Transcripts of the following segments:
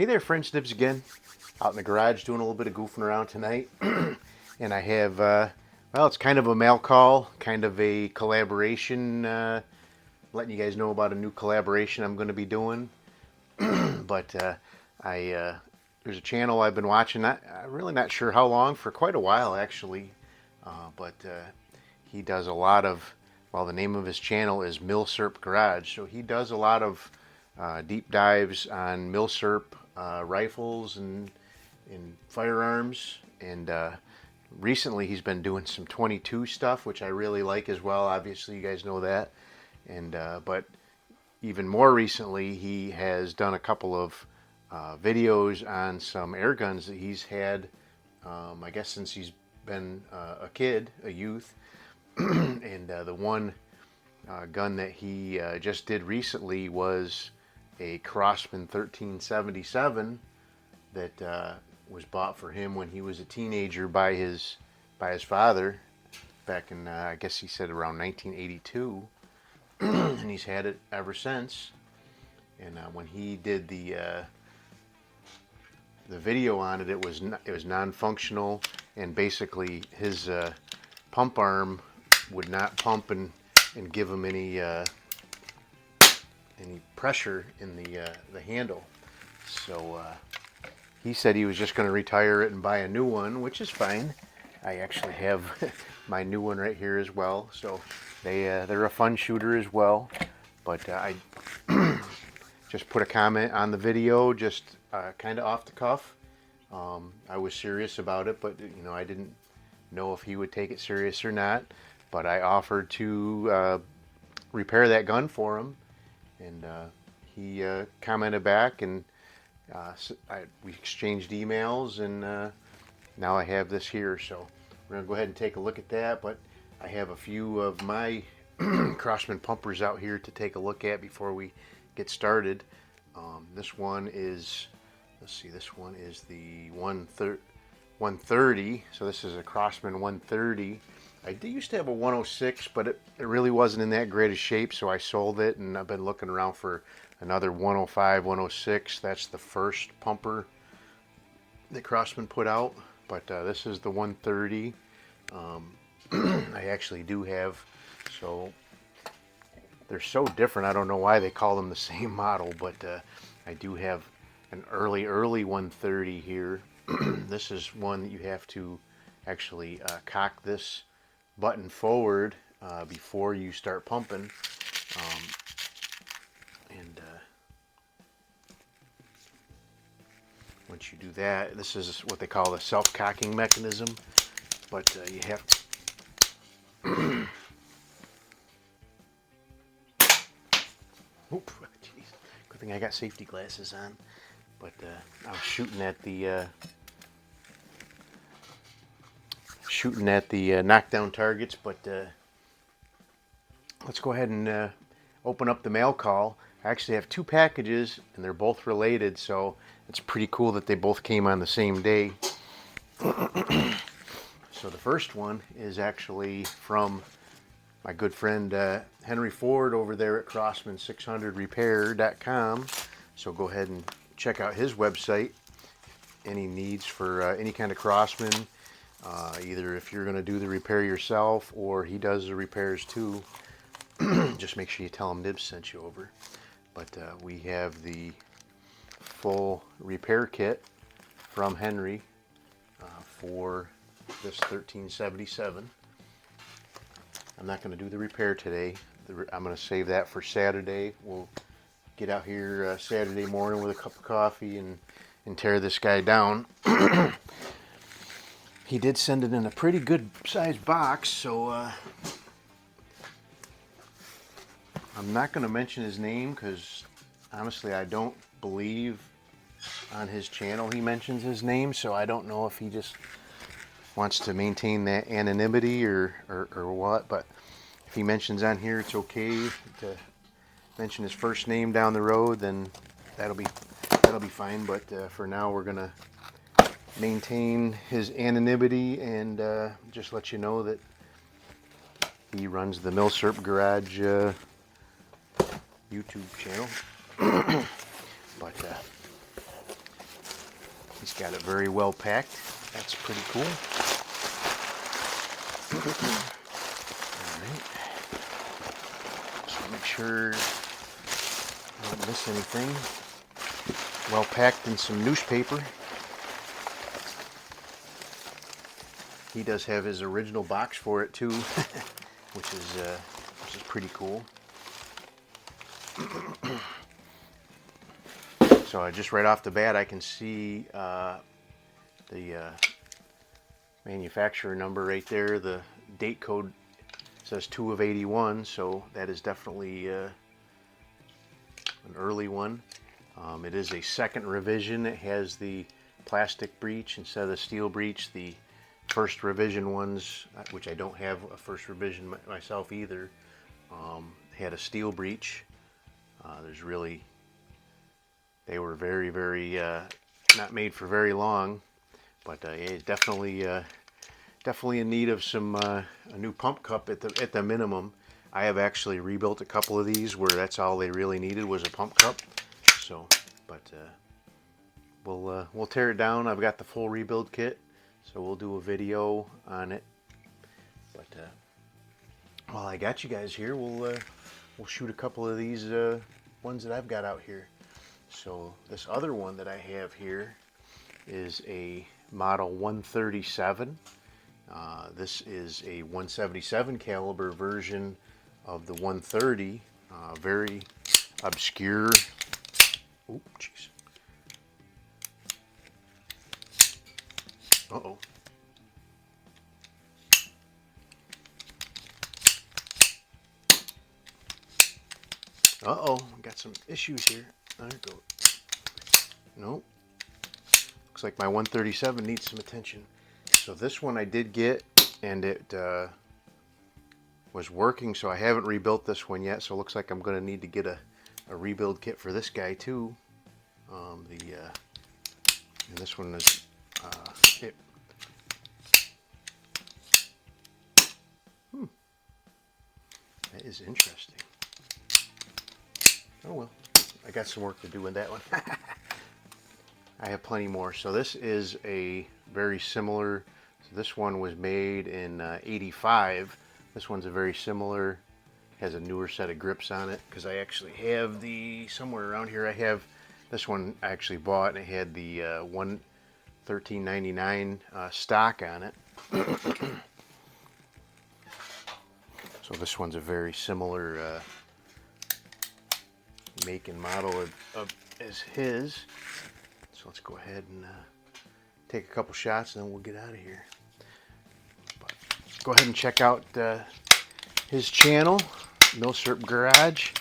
Hey there, friends, Nibs again. Out in the garage doing a little bit of goofing around tonight. And I have, well, it's kind of a mail call, kind of a collaboration, letting you guys know about a new collaboration I'm going to be doing. But there's a channel I've been watching, really not sure how long, for quite a while actually. But he does a lot of, well, the name of his channel is Milsurp Garage. So he does a lot of deep dives on Milsurp rifles and firearms. And recently he's been doing some 22 stuff, which I really like as well. Obviously, you guys know that. And but even more recently, he has done a couple of videos on some air guns that he's had, I guess, since he's been a kid, a youth. And the one gun that he just did recently was a Crosman 1377 that was bought for him when he was a teenager by his father back in I guess he said around 1982, and he's had it ever since. And when he did the video on it, it was non-functional, and basically his pump arm would not pump and give him any pressure in the handle. So he said he was just going to retire it and buy a new one, which is fine. I actually have my new one right here as well. So they're a fun shooter as well. But I just put a comment on the video, just kind of off the cuff. I was serious about it, but you know, I didn't know if he would take it serious or not. But I offered to repair that gun for him, and he commented back, and we exchanged emails, and now I have this here. So we're gonna go ahead and take a look at that. But I have a few of my Crosman pumpers out here to take a look at before we get started. This one is, let's see, this one is the 130. So this is a Crosman 130. I used to have a 106, but it really wasn't in that great a shape, so I sold it, and I've been looking around for another 105, 106. That's the first pumper that Crosman put out, but this is the 130. I actually do have, so they're so different, I don't know why they call them the same model, but I do have an early 130 here. This is one that you have to actually cock this button forward before you start pumping, and once you do that, this is what they call the self-cocking mechanism. But you have oop, jeez, good thing I got safety glasses on. But I was shooting at the knockdown targets. But let's go ahead and open up the mail call. I actually have two packages, and they're both related, so it's pretty cool that they both came on the same day. So the first one is actually from my good friend Henry Ford over there at Crosman600repair.com. So go ahead and check out his website. Any needs for any kind of Crosman, either if you're going to do the repair yourself or he does the repairs too, just make sure you tell him Nibs sent you over. But we have the full repair kit from Henry for this 1377. I'm not going to do the repair today. I'm going to save that for Saturday. We'll get out here Saturday morning with a cup of coffee and tear this guy down. He did send it in a pretty good sized box, so I'm not going to mention his name because honestly I don't believe on his channel he mentions his name, so I don't know if he just wants to maintain that anonymity or what. But if he mentions on here it's okay to mention his first name down the road, then that'll be fine. But for now we're gonna maintain his anonymity and just let you know that he runs the Milsurp Garage YouTube channel. But Got it very well packed. That's pretty cool. Alright. So make sure I don't miss anything. Well packed in some newspaper. He does have his original box for it too, which is pretty cool. So just right off the bat, I can see the manufacturer number right there. The date code says 2 of 81, so that is definitely an early one. It is a second revision. It has the plastic breech instead of the steel breech. The first revision ones, which I don't have a first revision myself either, had a steel breech. They were very, very not made for very long, but it's definitely in need of some a new pump cup at the minimum. I have actually rebuilt a couple of these where that's all they really needed was a pump cup. So, but we'll tear it down. I've got the full rebuild kit, so we'll do a video on it. But while I got you guys here, we'll shoot a couple of these ones that I've got out here. So this other one that I have here is a model 137. This is a 177 caliber version of the 130. Very obscure. Oh, jeez. Uh-oh. Uh-oh, got some issues here. There we go. Nope. Looks like my 137 needs some attention. So this one I did get, and it was working, so I haven't rebuilt this one yet, so it looks like I'm going to need to get a rebuild kit for this guy too. And this one is that is interesting. Oh well, I got some work to do with that one. I have plenty more. So this is a very similar, so this one was made in 85. This one's a very similar, has a newer set of grips on it, because I actually have somewhere around here I have, this one I actually bought, and it had the $13.99 stock on it. So this one's a very similar make and model as his. So let's go ahead and take a couple shots and then we'll get out of here. But go ahead and check out his channel, Milsurp Garage.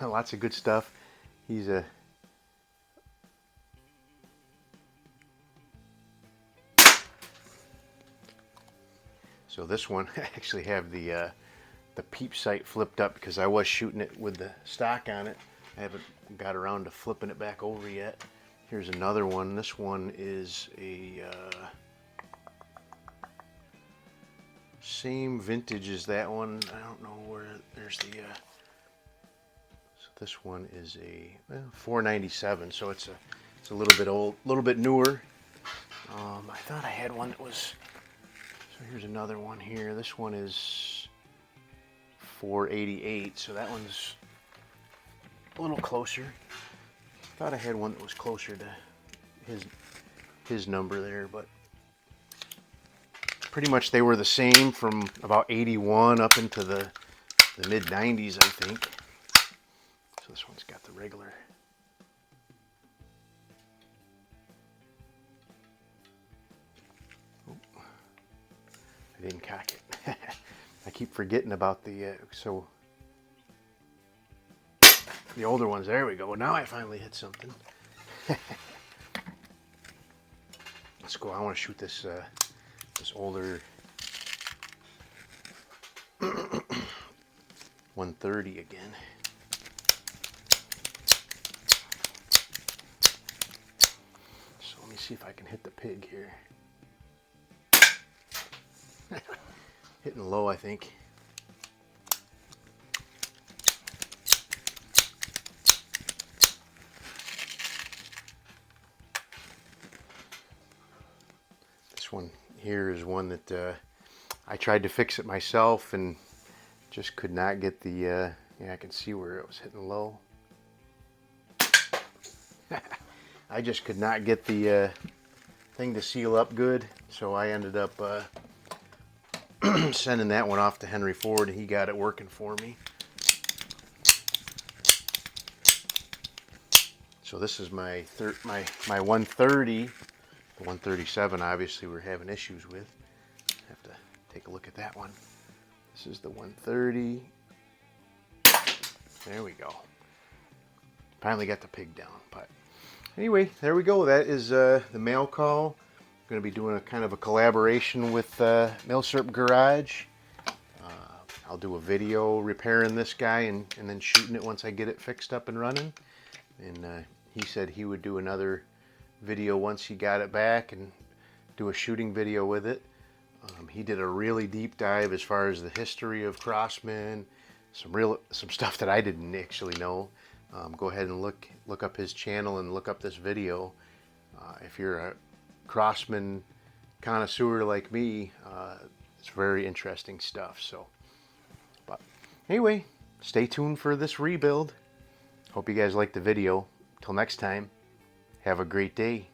Lots of good stuff. He's a So this one, I actually have the peep sight flipped up because I was shooting it with the stock on it. I haven't got around to flipping it back over yet. Here's another one. This one is a same vintage as that one. I don't know where there's the. So this one is a 497. So it's a little bit old, a little bit newer. I thought I had one that was. So here's another one here. This one is 488. So that one's a little closer. Thought I had one that was closer to his number there, but pretty much they were the same from about 81 up into the mid 90s, I think. So this one's got the regular. Oh, I didn't cock it. I keep forgetting about the so. The older ones, there we go. Now I finally hit something. Let's go. I want to shoot this this older 130 again. So let me see if I can hit the pig here. Hitting low, I think. here is one that I tried to fix it myself and just could not get the, yeah, I can see where it was hitting low. I just could not get the thing to seal up good, so I ended up sending that one off to Henry Ford, and he got it working for me. So this is my 130. The 137 obviously we're having issues with. Have to take a look at that one. This is the 130. There we go. Finally got the pig down. But anyway, there we go. That is the mail call. I'm going to be doing a kind of a collaboration with Milsurp Garage. I'll do a video repairing this guy and then shooting it once I get it fixed up and running. And he said he would do another video once he got it back and do a shooting video with it. He did a really deep dive as far as the history of Crosman, some stuff that I didn't actually know. Go ahead and look up his channel and look up this video. If you're a Crosman connoisseur like me, it's very interesting stuff. So, but anyway, stay tuned for this rebuild. Hope you guys liked the video. Till next time, have a great day.